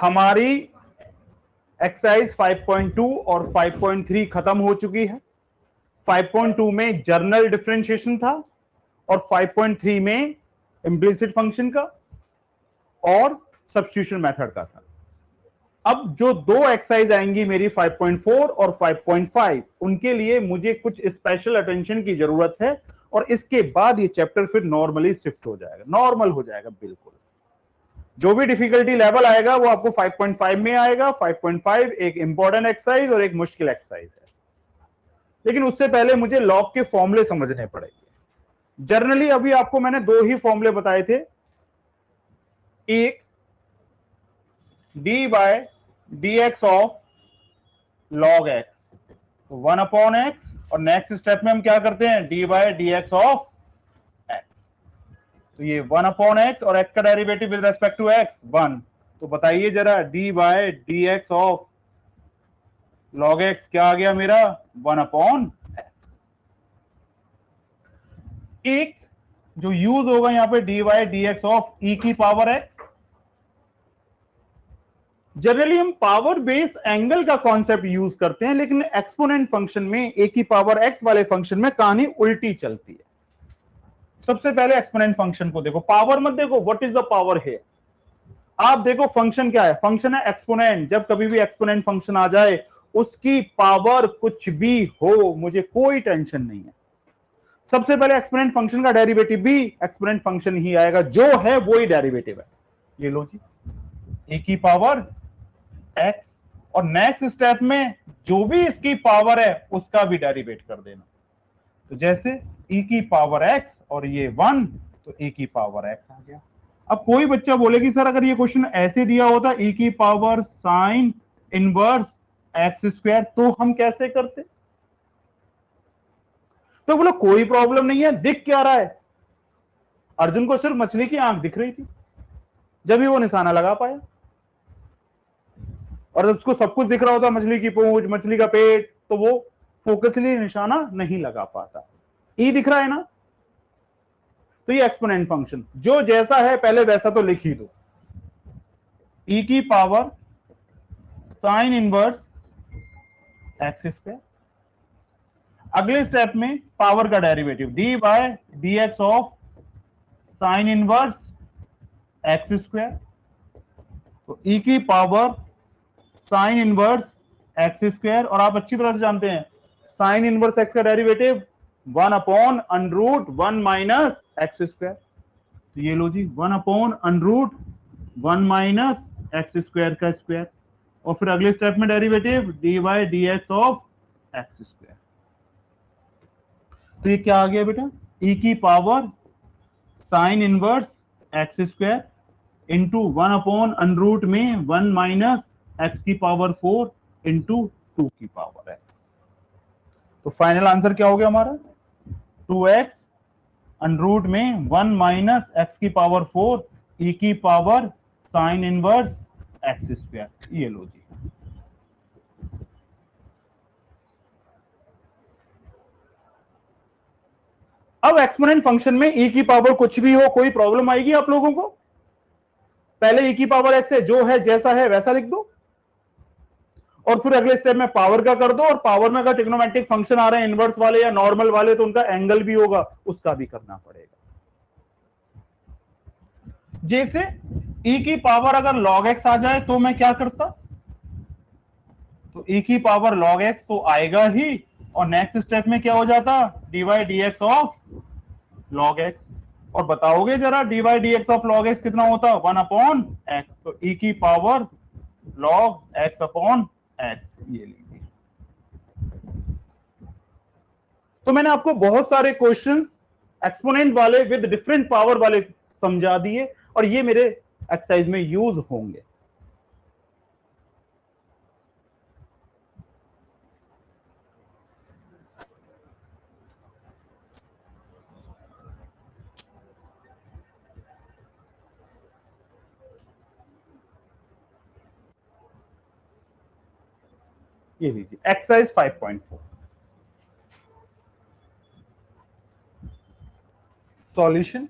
हमारी एक्सरसाइज 5.2 और 5.3 खत्म हो चुकी है। 5.2 में जर्नल डिफरेंशिएशन था और 5.3 में इम्प्लिसिट फंक्शन का और सब्स्टिट्यूशन मेथड का था। अब जो दो एक्सरसाइज आएंगी मेरी 5.4 और 5.5, उनके लिए मुझे कुछ स्पेशल अटेंशन की जरूरत है और इसके बाद ये चैप्टर फिर नॉर्मली शिफ्ट हो जाएगा, नॉर्मल हो जाएगा बिल्कुल। जो भी डिफिकल्टी लेवल आएगा वो आपको 5.5 में आएगा। 5.5 एक इंपॉर्टेंट एक्सरसाइज और एक मुश्किल एक्सरसाइज है, लेकिन उससे पहले मुझे लॉग के फॉर्मूले समझने पड़ेंगे। जनरली अभी आपको मैंने दो ही फॉर्मूले बताए थे, एक d by d x of log x, 1/x, और नेक्स्ट स्टेप में हम क्या करते हैं, d by d x of x. तो ये 1/x और x का derivative with respect to x 1। तो बताइए जरा, d by d x of log x क्या आ गया मेरा, 1/x। एक जो यूज होगा यहां पे d by d x of e की पावर एक्स। जनरली हम पावर बेस एंगल का कॉन्सेप्ट यूज करते हैं, लेकिन एक्सपोनेंट फंक्शन में ए की पावर एक्स वाले फंक्शन में कहानी उल्टी चलती है। सबसे पहले एक्सपोनेंट फंक्शन को देखो, पावर मत देखो, व्हाट इज द पावर है। आप देखो फंक्शन क्या है, फंक्शन है एक्सपोनेंट। जब कभी भी एक्सपोनेंट फंक्शन आ जाए, उसकी पावर कुछ भी हो, मुझे कोई टेंशन नहीं है। सबसे पहले एक्सपोनेंट फंक्शन का डेरिवेटिव भी एक्सपोनेंट फंक्शन ही आएगा, जो है वो ही डेरिवेटिव है। ये लो जी, ए की पावर एक्स, और नेक्स्ट स्टेप में जो भी इसकी पावर है उसका भी डेरिवेट कर देना। तो जैसे e की पावर x और ये 1, तो e की पावर x आ गया। अब कोई बच्चा बोलेगी सर अगर ये क्वेश्चन ऐसे दिया होता e की power sine inverse x square, तो हम कैसे करते। तो बोलो कोई प्रॉब्लम नहीं है, दिख क्या रहा है। अर्जुन को सिर्फ मछली की आंख दिख रही थी, जब ही वो निशाना लगा पाया। और उसको सब कुछ दिख रहा होता, मछली की पूंछ, मछली का पेट, तो वो फोकसली निशाना नहीं लगा पाता। ई दिख रहा है ना। तो ये एक्सपोनेंट फंक्शन जो जैसा है पहले वैसा तो लिख ही दो, ई की power sine inverse x square. अगले स्टेप में पावर का derivative d by d x of sine inverse x square. तो ई की power sine inverse x square, और आप अच्छी तरह से जानते हैं साइन इनवर्स एक्स का डेरिवेटिव 1/√1 माइनस एक्स स्क्वायर। तो ये लो जी, 1/√1 माइनस एक्स स्क्वायर का स्क्वायर, और फिर अगले स्टेप में derivative d by d x of x square. तो ये क्या आ गया बेटा, ई की power sine inverse x square into 1/√, में 1 माइनस एक्स की पावर 4 इंटू 2 की पावर एक्स। तो फाइनल आंसर क्या हो गया हमारा, 2x में 1 माइनस एक्स की पावर 4 ई की power sine inverse x square. ये लो जी। अब एक्सपोनेंट फंक्शन में ई की पावर कुछ भी हो, कोई प्रॉब्लम आएगी आप लोगों को। पहले ई की पावर एक्स है, जो है जैसा है वैसा लिख दो, और फिर अगले स्टेप में पावर का कर दो, और पावर में अगर ट्रिग्नोमेट्रिक फंक्शन आ रहे हैं इनवर्स वाले या नॉर्मल वाले, तो उनका एंगल भी होगा, उसका भी करना पड़ेगा। जैसे e की पावर अगर log x आ जाए तो मैं क्या करता, तो e की पावर log x तो आएगा ही, और नेक्स्ट स्टेप में क्या हो जाता, dy dx of log x। और बताओगे जरा dy dx of log x कितना होता, 1/x। तो e की पावर log x/x ये लीजिए। तो मैंने आपको बहुत सारे क्वेश्चंस एक्सपोनेंट वाले विद डिफरेंट पावर वाले समझा दिए, और ये मेरे एक्सरसाइज में यूज होंगे। ये लीजिए exercise 5.4, solution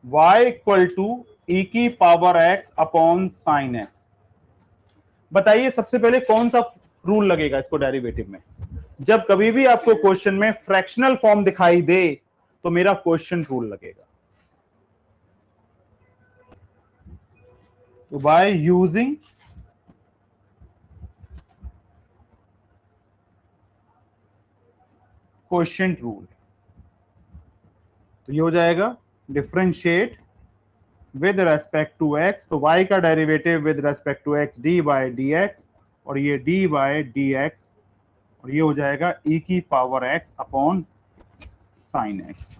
y equal to e की power x upon sine x। बताइए सबसे पहले कौन सा रूल लगेगा इसको डेरिवेटिव में? जब कभी भी आपको क्वेश्चन में फ्रैक्शनल फॉर्म दिखाई दे तो मेरा क्वेश्चन रूल लगेगा। तो बाय यूजिंग क्वेश्चन रूल, तो ये हो जाएगा differentiate with respect to x, तो y का derivative with respect to x d by d x, और ये डी बाय डी एक्स, और ये हो जाएगा e की power x upon sine x।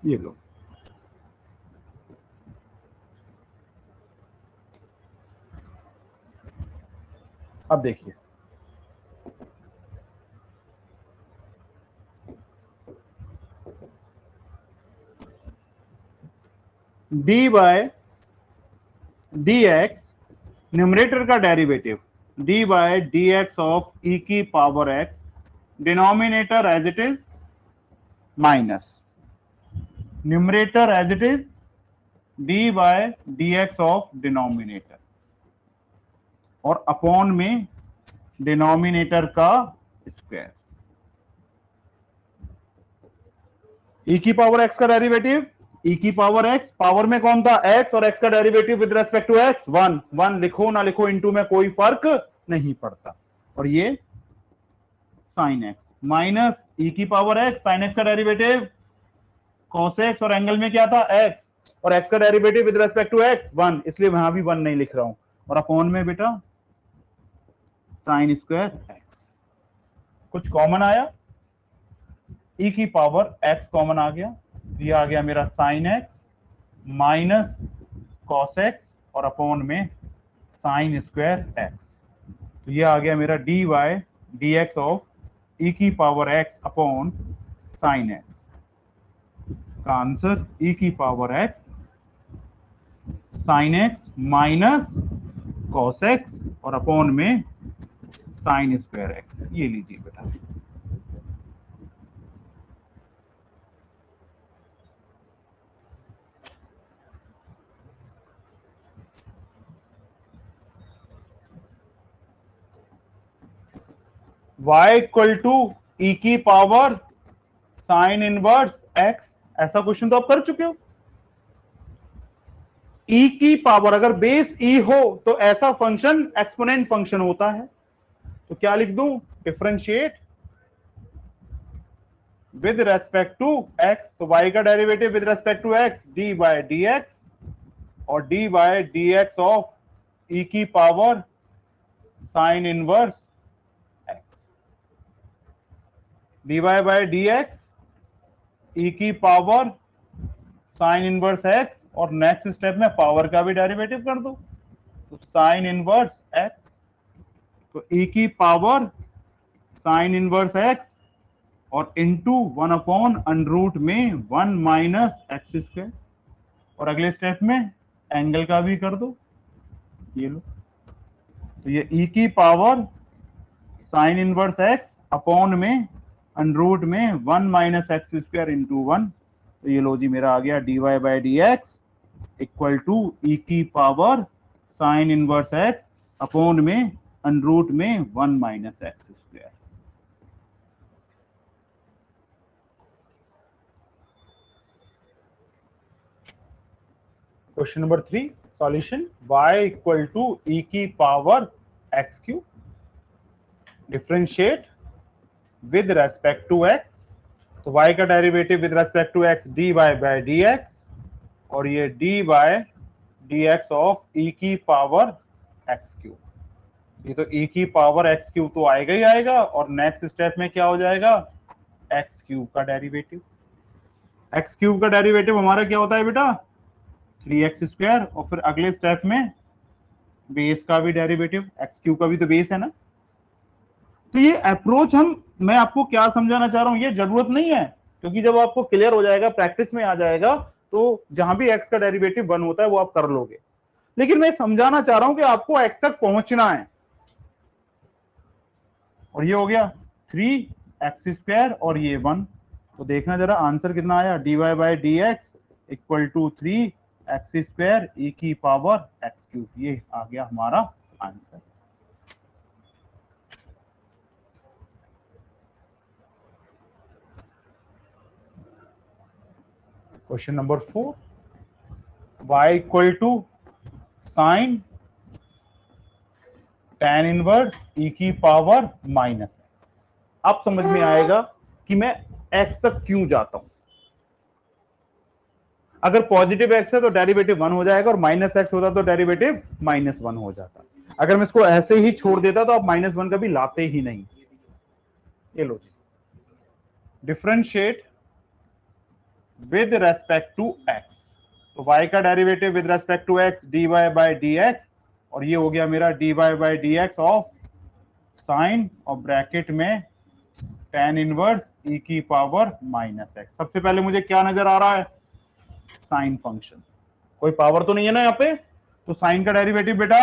ये लो, अब देखिए d by d x numerator का derivative d by d x of e की power x, denominator as it is minus numerator as it is d by d x of denominator, और upon में denominator का square. E की power x का derivative e की power x, power में कौन था एक्स, और एक्स का derivative with respect to x one, one लिखो ना लिखो इनटू में कोई फर्क नहीं पड़ता, और ये साइन एक्स माइनस ई की पावर एक्स, साइन एक्स का डेरिवेटिव कॉस एक्स, और एंगल में क्या था एक्स, और एक्स का derivative with respect to x one, इसलिए वहां भी वन नहीं लिख रहा हूं, और अपॉन में बेटा साइन स्क्वायर एक्स। कुछ कॉमन आया, ई की पावर एक्स कॉमन आ गया, ये आ गया मेरा sine x minus cos x, और अपॉन में साइन स्क्वायर एक्स, तो ये आ गया मेरा d y d x of e की power x upon sine x का आंसर ई की power x sine x minus cos x और अपॉन में साइन स्क्वायर एक्स। ये लीजिए बेटा, y इक्वल टू ई की पावर साइन इनवर्स x, ऐसा क्वेश्चन तो आप कर चुके हो। e की पावर अगर बेस e हो तो ऐसा फंक्शन एक्सपोनेंट फंक्शन होता है, तो क्या लिख दूं, differentiate with respect to x, तो y का derivative with respect to x d by d x, और d by d x of e की power sine inverse x, d y by d x e की power sine inverse x, और next step में power का भी derivative कर दो, तो साइन इनवर्स एक्स, तो ई की पावर साइन इनवर्स एक्स और इनटू वन अपॉन अंडरूट में वन माइनस एक्स स्क्वायर, और अगले स्टेप में एंगल का भी कर दो, ये लो, तो ये ई की power sine inverse x upon में अंडरूट में one minus x square into one, तो ये लो जी मेरा आ गया d y by d x equal to e की power sine inverse x upon में अंडरूट में one minus x square. Question number 3 solution, y equal to e की power x cube, differentiate with respect to x, तो y का derivative with respect to x d y by d x, और ये d by d x of e की power x cube, ये तो e की power x cube तो आएगा ही आएगा, और नेक्स्ट स्टेप में क्या हो जाएगा एक्स क्यूब का डेरिवेटिव, एक्स क्यूब का डेरिवेटिव हमारा क्या होता है बेटा 3x², और फिर अगले स्टेप में बेस का भी डेरिवेटिव, एक्स क्यूब का भी तो बेस है ना। तो ये अप्रोच मैं आपको क्या समझाना चाह रहा हूं, ये जरूरत नहीं है, क्योंकि जब आपको क्लियर हो जाएगा, प्रैक्टिस में आ जाएगा, तो जहां भी एक्स का डेरिवेटिव 1 होता है वो आप कर लोगे। लेकिन मैं समझाना चाह रहा हूं कि आपको एक्स तक पहुंचना है। और ये हो गया 3x² और ये 1। तो देखना जरा आंसर कितना आया, dy/dx equal to 3x² e की पावर x³। ये आ गया हमारा answer. Question number 4, y equal to sine tan inverse e की पावर -x। अब समझ में आएगा कि मैं x तक क्यों जाता हूं। अगर पॉजिटिव x है तो डेरिवेटिव 1 हो जाएगा, और -x होता तो डेरिवेटिव -1 हो जाता। अगर मैं इसको ऐसे ही छोड़ देता तो आप -1 कभी लाते ही नहीं। ये लो जी, differentiate with respect to x। तो y का derivative with respect to x dy/dx, और ये हो गया मेरा dy/dx ऑफ साइन और ब्रैकेट में tan इनवर्स e की पावर -x। सबसे पहले मुझे क्या नजर आ रहा है, साइन फंक्शन, कोई पावर तो नहीं है ना यहाँ पे। तो साइन का डेरिवेटिव बेटा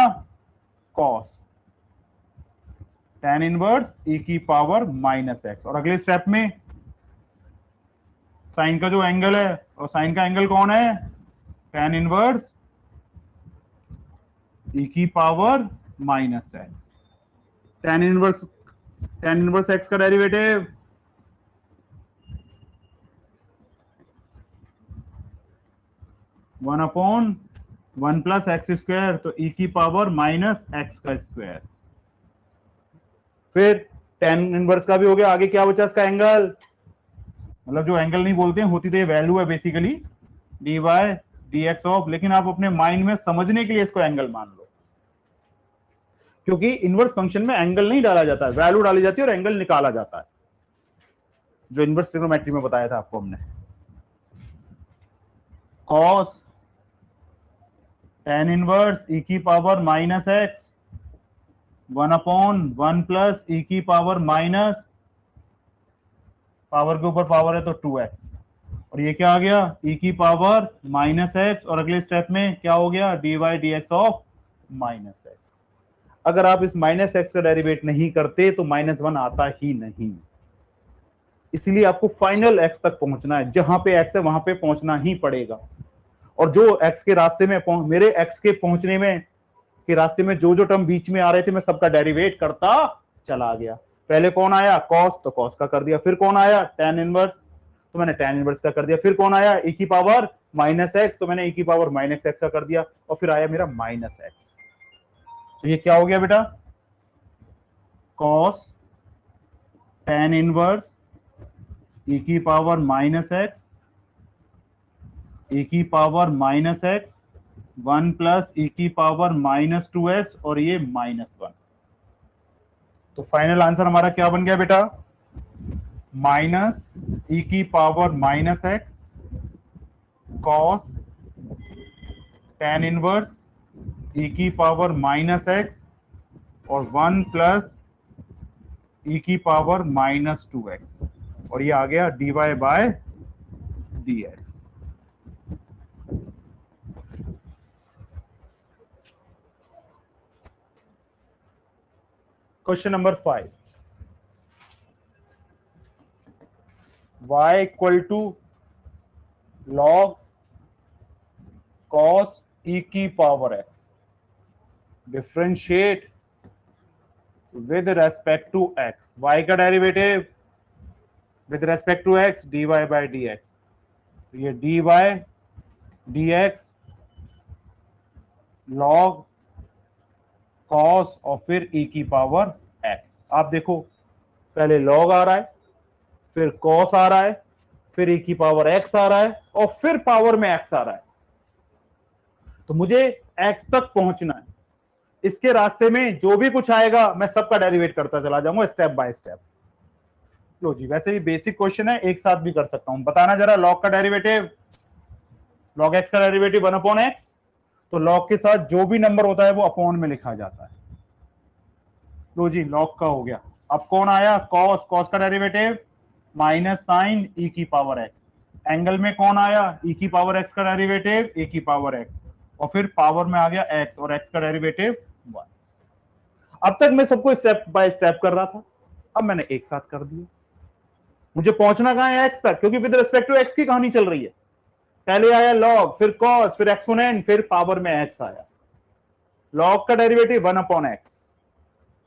cos tan इनवर्स e की पावर -x, और अगले स्टेप में साइन का जो एंगल है, और साइन का एंगल कौन है, tan इनवर्स e की power -x। tan inverse x का डेरिवेटिव वन अपॉन 1 + x², तो e की पावर -x²। फिर tan इनवर्स का भी हो गया, आगे क्या बचा इसका एंगल, मतलब जो एंगल नहीं बोलते हैं, होती तो ये वैल्यू है बेसिकली dy/dx ऑफ, लेकिन आप अपने माइंड में समझने के लिए इसको एंगल मान लो, क्योंकि इनवर्स फंक्शन में एंगल नहीं डाला जाता है, वैल्यू डाली जाती है और एंगल निकाला जाता है, जो इनवर्स ट्रिग्नोमेट्री में बताया था आपको हमने। cos tan इनवर्स e की पावर -x 1/1 + e की पावर माइनस, पावर के ऊपर पावर है तो 2x, और ये क्या आ गया e की पावर -x, और अगले स्टेप में क्या हो गया dy/dx ऑफ -x। अगर आप इस -x का डेरिवेट नहीं करते तो -1 आता ही नहीं। इसलिए आपको फाइनल x तक पहुंचना है, जहां पे x है वहां पे पहुंचना ही पड़ेगा। और जो x के रास्ते में मेरे x के पहुंचने में के रास्ते में जो जो टर्म बीच में आ रहे थे, मैं सबका डेरिवेट करता चला गया। पहले कौन आया cos, तो cos का कर दिया। फिर कौन आया tan इनवर्स, तो मैंने tan इनवर्स का कर दिया। फिर कौन आया e की पावर -x, तो मैंने e की पावर -x का कर दिया। और फिर आया मेरा -x। तो ये क्या हो गया बेटा, cos tan इनवर्स e की पावर -x e की पावर -x 1 + e की पावर -2x, और ये -1। तो फाइनल आंसर हमारा क्या बन गया बेटा, -e की power -x cos tan inverse e की पावर -x और 1 + e की पावर -2x, और ये आ गया dy/dx। Question number 5, y equal to log cos e की power x, differentiate with respect to x, y का derivative with respect to x dy/dx। तो ये dy/dx log cos और फिर e की पावर x। आप देखो पहले log आ रहा है, फिर cos आ रहा है, फिर e की पावर x आ रहा है, और फिर पावर में x आ रहा है। तो मुझे x तक पहुंचना है। इसके रास्ते में जो भी कुछ आएगा मैं सबका डेरिवेट करता चला जाऊंगा स्टेप बाय स्टेप। लो जी, वैसे ही बेसिक क्वेश्चन है, एक साथ भी कर सकता हूं। बताना जरा, लॉग का डेरिवेटिव, लॉग एक्स का डेरिवेटिव 1 अपॉन एक्स, तो लॉग के साथ जो भी नंबर होता है वो अपॉन में लिखा जाता है। लो जी, लॉग का हो गया। अब कौन आया, कॉस, कॉस का डेरिवेटिव माइनस साइन ई की पावर एक्स। एंगल में कौन आया, ई की पावर एक्स का डेरिवेटिव ए की पावर एक्स, और फिर पावर में आ गया एक्स, और एक्स का डेरिवेटिव 1। अब तक मैं सबको स्टेप बाय स्टेप कर रहा था, अब मैंने एक साथ कर दिया। मुझे पहुंचना कहां है, एक्स तक, क्योंकि विद रिस्पेक्ट टू एक्स की कहानी चल रही है। पहले आया लॉग, फिर कॉस, फिर एक्सपोनेंट, फिर पावर में एक्स आया। लॉग का डेरिवेटिव 1 अपॉन एक्स,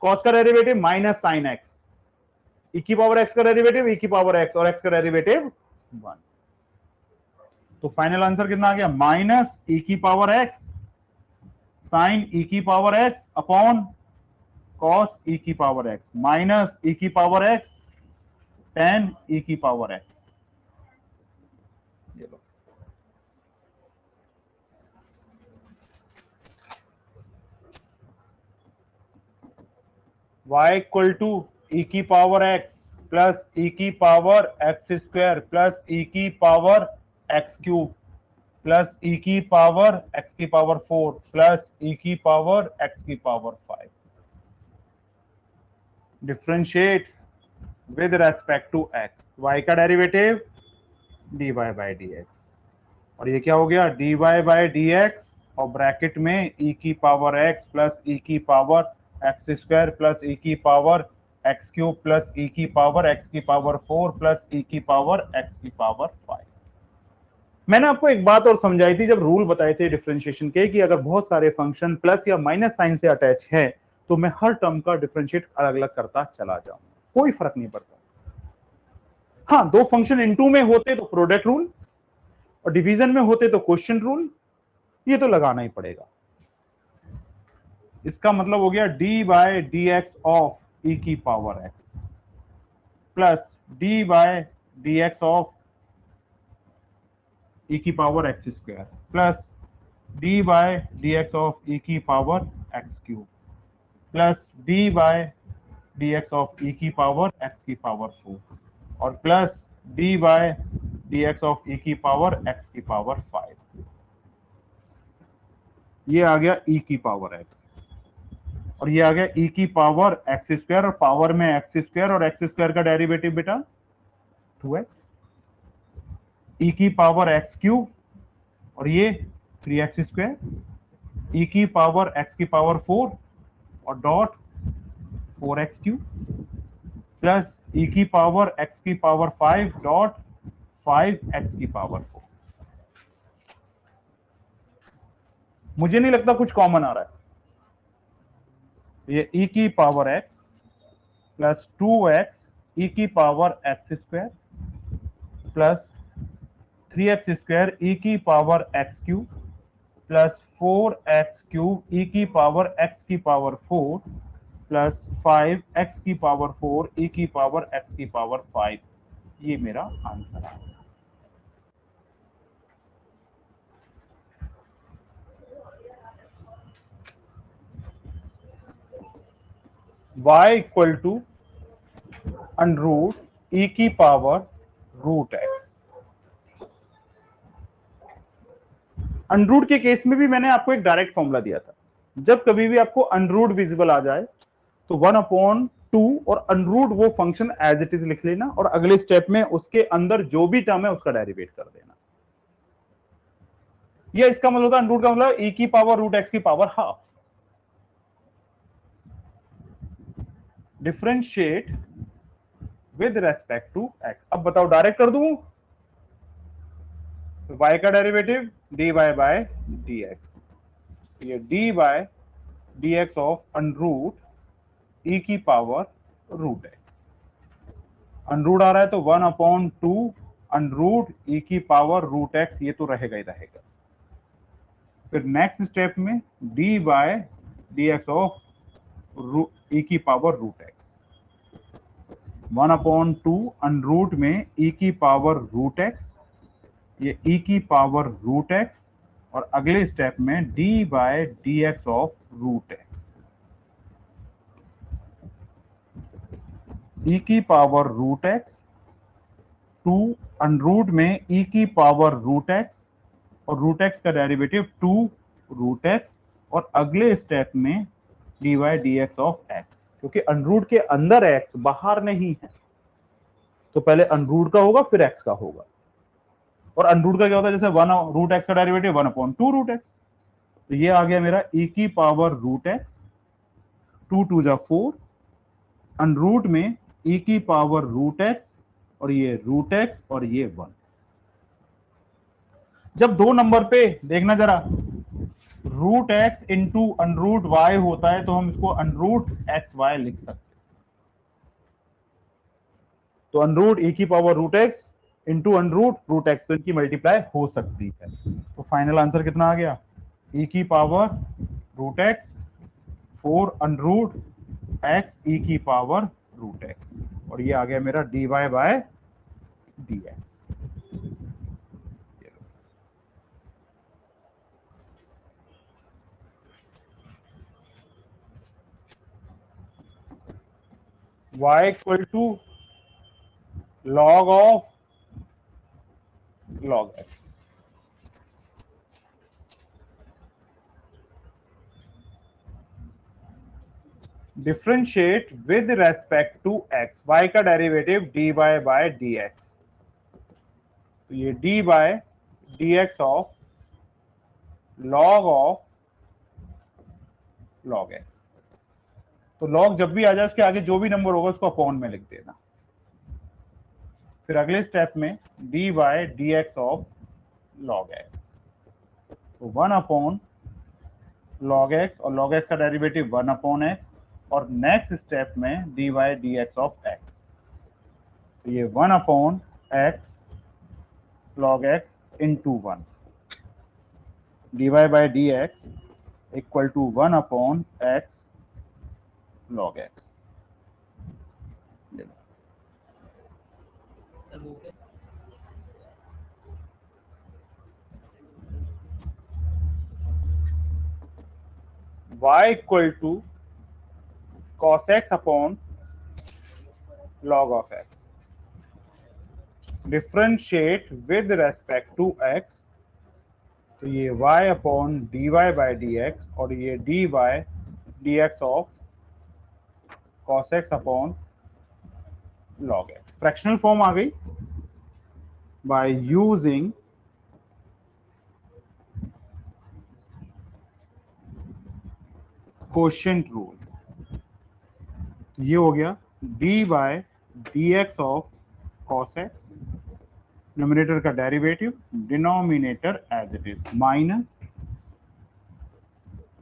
कॉस का derivative minus sine x, e की पावर एक्स का डेरिवेटिव ई की पावर एक्स, और एक्स का डेरिवेटिव 1। तो फाइनल आंसर कितना आ गया, माइनस ई की पावर एक्स साइन ई की पावर एक्स अपॉन कॉस ई की पावर एक्स माइनस ई की पावर एक्स टेन ई की पावर एक्स। ये लो, y इक्वल टू ई की पावर एक्स प्लस ई की power x square plus e की power x cube plus e की power x की पावर 4 प्लस ई की पावर एक्स की power 5। Differentiate with respect to x, y का derivative dy by d x, और ये क्या हो गया, dy बाई डी एक्स, और ब्रैकेट में e की पावर x प्लस e की power x square plus e की power x cube plus e की पावर x की पावर 4 प्लस e की पावर x की पावर 5। मैंने आपको एक बात और समझाई थी जब रूल बताए थे डिफरेंशिएशन के, कि अगर बहुत सारे फंक्शन प्लस या माइनस साइन से अटैच है तो मैं हर टर्म का डिफरेंशिएट अलग अलग करता चला जाऊंगा, कोई फर्क नहीं पड़ता। हाँ, दो फंक्शन इनटू में होते तो प्रोडक्ट रूल, और डिवीजन में होते तो क्वोशिएंट रूल, ये तो लगाना ही पड़ेगा। इसका मतलब हो गया d by d x of e की power x plus d by d x of e की power x square plus d by d x of e की power x cube plus d by d x of e की power x की power 4, और plus d by d x of e की power x की power 5। ये आ गया e की पावर एक्स, और ये आ गया ई की पावर एक्स स्क्वायर, और पावर में एक्स स्क्वायर, और एक्स स्क्वायर का डेरिवेटिव बेटा 2x, ई की पावर एक्स क्यूब, और ये 3x स्क्वायर, ई की पावर एक्स की पावर 4 और dot 4x cube plus e की पावर एक्स की पावर 5 डॉट 5x की पावर 4। मुझे नहीं लगता कुछ कॉमन आ रहा है। ये ई की power x plus 2x e की power x square plus 3x square e की power x cube plus 4x cube e की पावर एक्स की पावर 4 प्लस 5x की पावर 4 ई की पावर एक्स की पावर 5। ये मेरा आंसर है। y equal to under root e की पावर रूट एक्स। अंडरूट के केस में भी मैंने आपको एक डायरेक्ट फॉर्मूला दिया था, जब कभी भी आपको अंडरूट विजिबल आ जाए तो 1/2 और अंडरूट वो फंक्शन एज इट इज लिख लेना, और अगले स्टेप में उसके अंदर जो भी टर्म है उसका डेरिवेट कर देना। ये इसका मतलब होता है अंडरूट का मतलब ई की पावर रूट एक्स की power half. Differentiate with respect to x. अब बताओ डायरेक्ट कर दूं, y का डेरिवेटिव dy बाय dx, ये dy by dx of under root e की पावर रूट एक्स। अंडरूट आ रहा है तो 1/2 अंडरूट ई की पावर रूट एक्स, ये तो रहेगा ही रहेगा। फिर नेक्स्ट स्टेप में d by d x of e की पावर रूट एक्स, 1/2 अंडरूट में ई की पावर रूट एक्स, ये ई की पावर रूट एक्स, और अगले स्टेप में d by d x of root x. E की power root x two under root में ई की पावर रूट एक्स और रूट एक्स का डेरिवेटिव टू रूट एक्स और अगले स्टेप में d y d x of x, क्योंकि अनरूट के अंदर एक्स बाहर नहीं है तो पहले अनरूट का होगा फिर एक्स का होगा। और अनरूट का क्या होता है, जैसे वन रूट एक्स का derivative one upon two root x, तो ये आ गया मेरा ई की power root x, two two जा फोर, अनरूट में ई की पावर रूट एक्स और ये रूट एक्स और ये वन। जब दो नंबर पे देखना जरा root x into under root y होता है तो हम इसको अनरूट एक्स वाई लिख सकते हैं। तो अनरूट ई की power root x into under root root x, तो इनकी मल्टीप्लाई हो सकती है। तो फाइनल आंसर कितना आ गया, ई की power root x four under root x e की पावर रूट एक्स, और ये आ गया मेरा d y by d x. y equal to log of log x। Differentiate with respect to x, y का डेरिवेटिव dy बाय dx, तो ये dy by dx of log x। तो log जब भी आ जाए उसके आगे जो भी नंबर होगा उसको अपॉन में लिख देना। फिर अगले स्टेप में dy by dx of log x, तो वन अपॉन log x और log x का डेरिवेटिव वन अपॉन x, और नेक्स्ट स्टेप में dy dx ऑफ x, तो ये one upon x log x into one, dy by dx equal to one upon x log x। y equal to cos x upon log of x, differentiate with respect to x, तो ये y upon d y by d x और ये d y d x of cos x upon log x। Fractional form आ गई by using quotient rule. ये हो गया d by d x of cos x, numerator का derivative, denominator as it is minus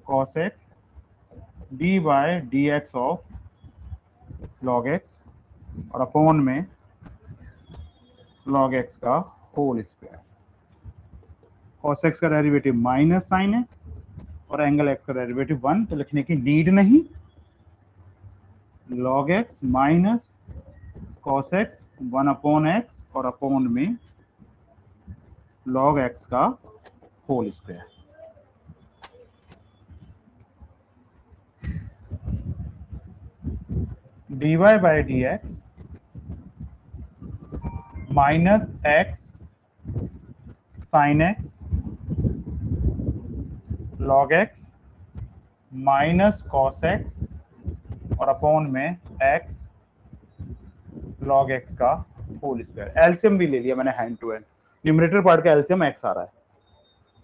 cos x d by d x of log x और upon में log x का whole square. cos x का derivative minus sine x और angle x का derivative one, तो लिखने की नीड नहीं। log x minus cos x one upon x और अपॉन में log x का whole square. dy by d x minus x sine x log x minus cos x और upon में x log x का whole square. LCM भी ले लिया मैंने hand to hand, numerator part का एलसीएम x आ रहा है,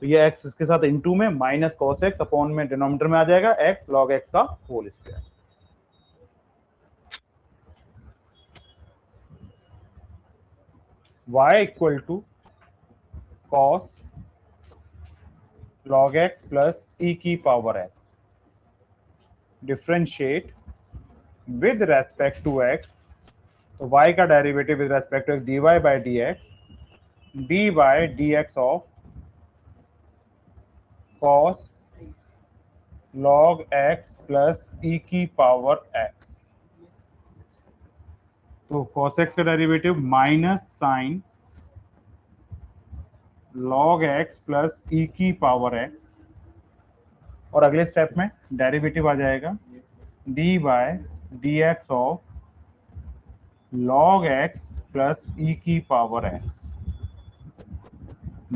तो ये x इसके साथ इनटू में माइनस cos x अपॉन में डिनोमिनेटर में आ जाएगा x log x का whole square. y equal to cos log x plus e की power x, differentiate with respect to x, तो y का derivative with respect to x dy by dx of cos log x plus e की power x, तो cos x का derivative minus sine log x plus e की power x, और अगले step में derivative आ जाएगा d by d x of log x plus e की power x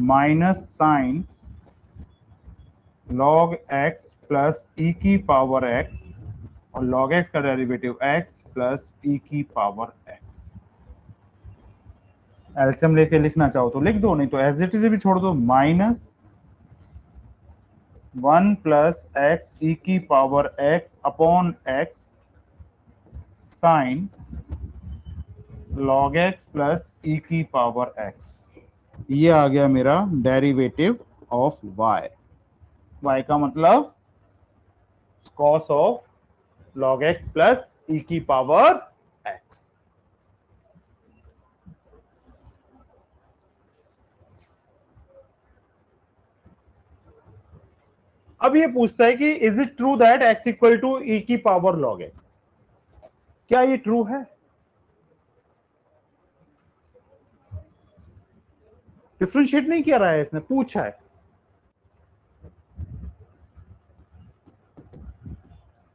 minus sine log x plus e की पावर x और log x का डेरिवेटिव x प्लस e की पावर x। एलसीएम लेके लिखना चाहो तो लिख दो, नहीं तो एज इट इज भी छोड़ दो। माइनस 1 प्लस एक्स ई की power x upon x sine log x plus e की पावर x। ये आ गया मेरा डेरिवेटिव ऑफ y। y का मतलब cos of log x plus e की पावर x। अब ये पूछता है कि is it true that x equal to e की पावर log x? क्या ये ट्रू है? डिफरेंशिएट नहीं किया रहा है इसने, पूछा है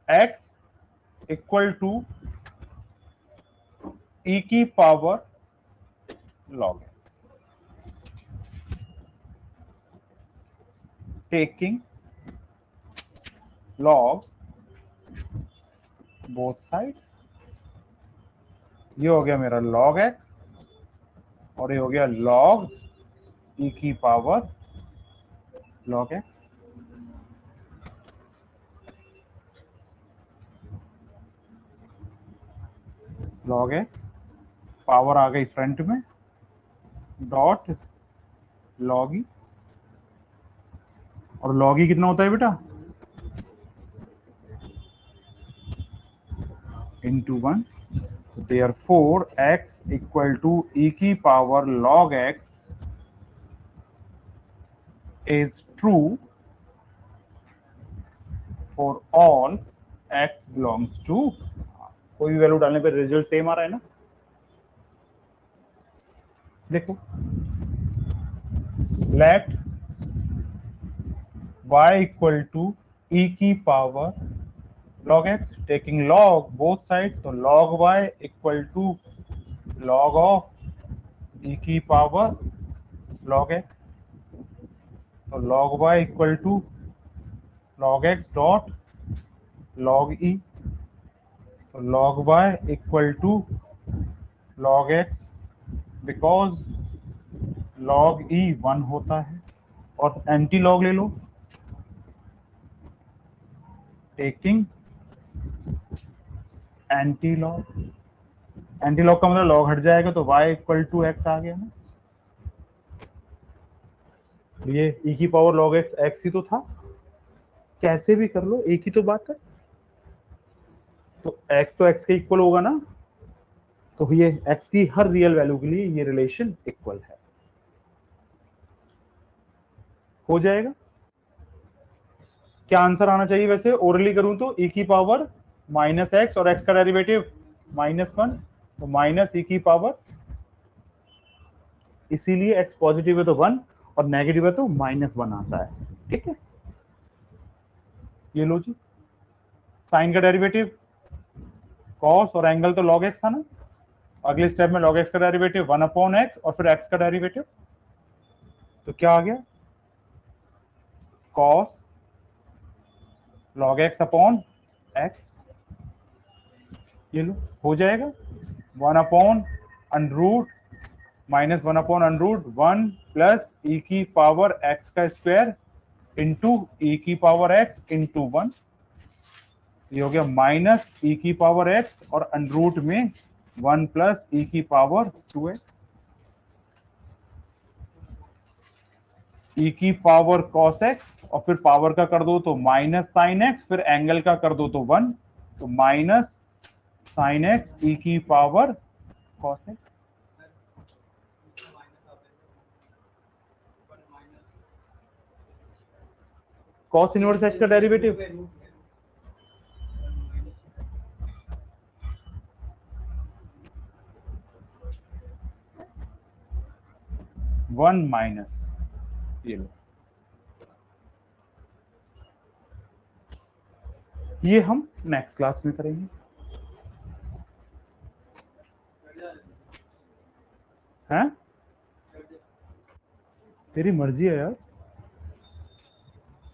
x इक्वल टू e की power log x taking log both sides. ये हो गया मेरा log x और ये हो गया log e की power log x। log x power आ गई फ्रंट में, डॉट log e, और log e कितना होता है बेटा? into 1। therefore x equal to e की power log x is true for all x belongs to। कोई भी वैल्यू डालने पे रिजल्ट सेम आ रहा है ना। देखो let y equal to e की power log x taking log both side, तो log y equal to log of e की पावर log x, तो log y equal to log x dot log e, तो log y equal to log x because log e 1 होता है, और anti log ले लो taking anti log. Anti log का मतलब लॉग हट जाएगा तो y इक्वल टू एक्स आ गया ना। ये e की पावर log x x ही तो था, कैसे भी कर लो एक ही तो बात है। तो x तो x के इक्वल होगा ना, तो ये x की हर रियल वैल्यू के लिए ये रिलेशन इक्वल है, हो जाएगा। क्या आंसर आना चाहिए वैसे ओरली करूं तो e की पावर माइनस एक्स और x का डेरिवेटिव -1, तो माइनस e की पावर, इसीलिए x पॉजिटिव है तो 1 और नेगेटिव है तो -1 आता है। ठीक है, ये लो जी। साइन का डेरिवेटिव cos और एंगल तो log x था ना, अगले स्टेप में log x का डेरिवेटिव 1 अपॉन x और फिर x का डेरिवेटिव, तो क्या आ गया cos log x upon x। ये लो हो जाएगा 1 upon under root -1 upon under root 1 plus e की पावर x का स्क्वायर इंटू e की पावर x इंटू 1। ये हो गया माइनस e की पावर x और अनरूट में 1 प्लस e की पावर 2x, e की पावर cos x और फिर पावर का कर दो तो माइनस साइन x, फिर एंगल का कर दो तो 1, तो माइनस साइन x e की power cos x। cos inverse x का डेरिवेटिव 1 माइनस, ये लो, ये हम नेक्स्ट क्लास में करेंगे। हैं? तेरी मर्जी है यार।